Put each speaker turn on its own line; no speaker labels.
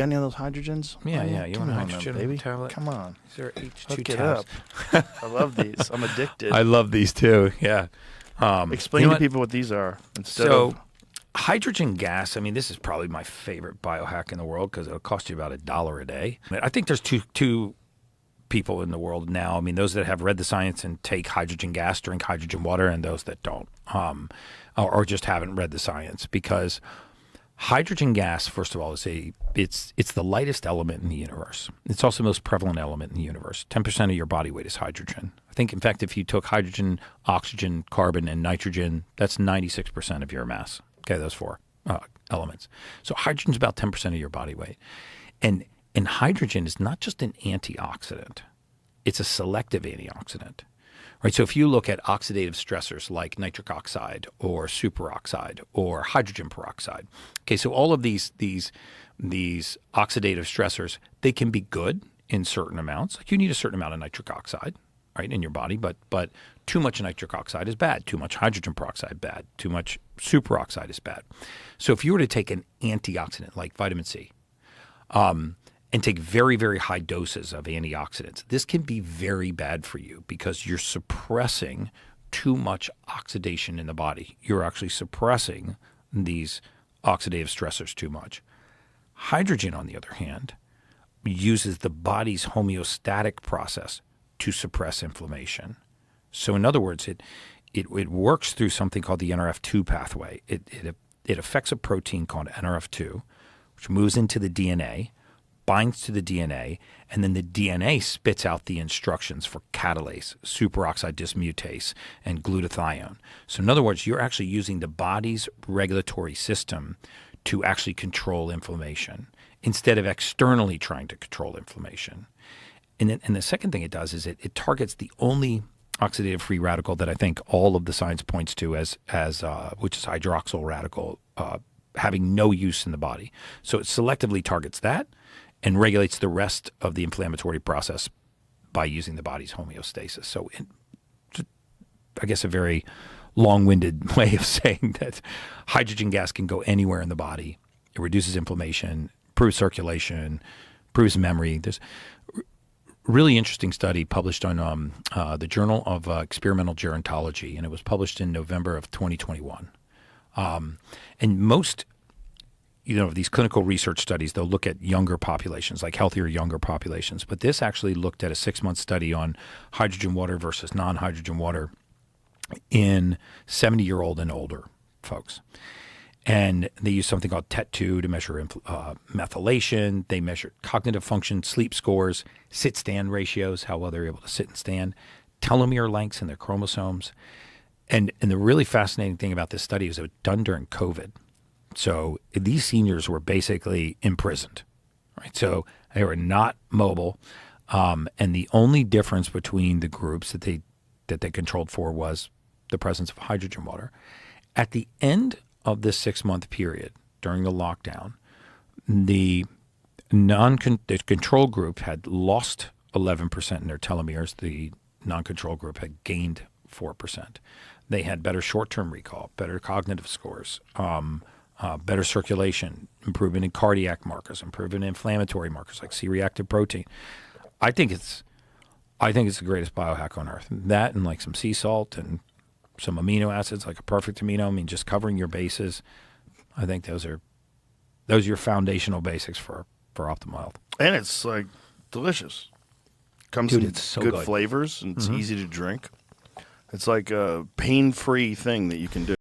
Got any of those hydrogens?
Yeah. You want a
Come on,
hydrogen
baby?
tablet?
Come on.
These are H2
Hook it
tabs.
up. I love these. I'm addicted.
I love these too. Yeah.
Explain to people what these are instead of...
Hydrogen gas, I mean, this is probably my favorite biohack in the world because it'll cost you about $1 a day. I think there's two people in the world now. I mean, those that have read the science and take hydrogen gas, drink hydrogen water, and those that don't, or just haven't read the science. Because hydrogen gas, first of all, it's the lightest element in the universe. It's also the most prevalent element in the universe. 10% of your body weight is hydrogen. I think, in fact, if you took hydrogen, oxygen, carbon, and nitrogen, that's 96% of your mass. Okay, those four elements. So hydrogen is about 10% of your body weight. And hydrogen is not just an antioxidant. It's a selective antioxidant. Right? So if you look at oxidative stressors like nitric oxide or superoxide or hydrogen peroxide, okay, so all of these oxidative stressors, they can be good in certain amounts. Like you need a certain amount of nitric oxide, right, in your body, but too much nitric oxide is bad. Too much hydrogen peroxide bad. Too much superoxide is bad. So if you were to take an antioxidant like vitamin C, and take very, very high doses of antioxidants, this can be very bad for you because you're suppressing too much oxidation in the body. You're actually suppressing these oxidative stressors too much. Hydrogen, on the other hand, uses the body's homeostatic process to suppress inflammation. So in other words, it works through something called the NRF2 pathway. It affects a protein called NRF2, which moves into the DNA, binds to the DNA, and then the DNA spits out the instructions for catalase, superoxide dismutase, and glutathione. So in other words, you're actually using the body's regulatory system to actually control inflammation instead of externally trying to control inflammation. And the second thing it does is it targets the only oxidative free radical that I think all of the science points to as which is hydroxyl radical, having no use in the body. So it selectively targets that and regulates the rest of the inflammatory process by using the body's homeostasis. So I guess a very long-winded way of saying that hydrogen gas can go anywhere in the body. It reduces inflammation, improves circulation, improves memory. There's really interesting study published on the Journal of Experimental Gerontology, and it was published in November of 2021. And most, these clinical research studies, they'll look at younger populations, like healthier younger populations. But this actually looked at a 6-month study on hydrogen water versus non-hydrogen water in 70-year-old and older folks. And they used something called TET2 to measure methylation. They measured cognitive function, sleep scores, sit-stand ratios, how well they're able to sit and stand, telomere lengths in their chromosomes. And the really fascinating thing about this study is it was done during COVID. So these seniors were basically imprisoned, right? So they were not mobile. And the only difference between the groups that they controlled for was the presence of hydrogen water. At the end of this 6-month period during the lockdown, the control group had lost 11% in their telomeres. The non-control group had gained 4%. They had better short-term recall, better cognitive scores, better circulation, improvement in cardiac markers, improvement in inflammatory markers like C-reactive protein. I think it's the greatest biohack on earth. That and like some sea salt and some amino acids, like a perfect amino. I mean, just covering your bases. I think those are your foundational basics for optimal health.
And it's like delicious. Comes in good flavors and it's easy to drink. It's like a pain-free thing that you can do.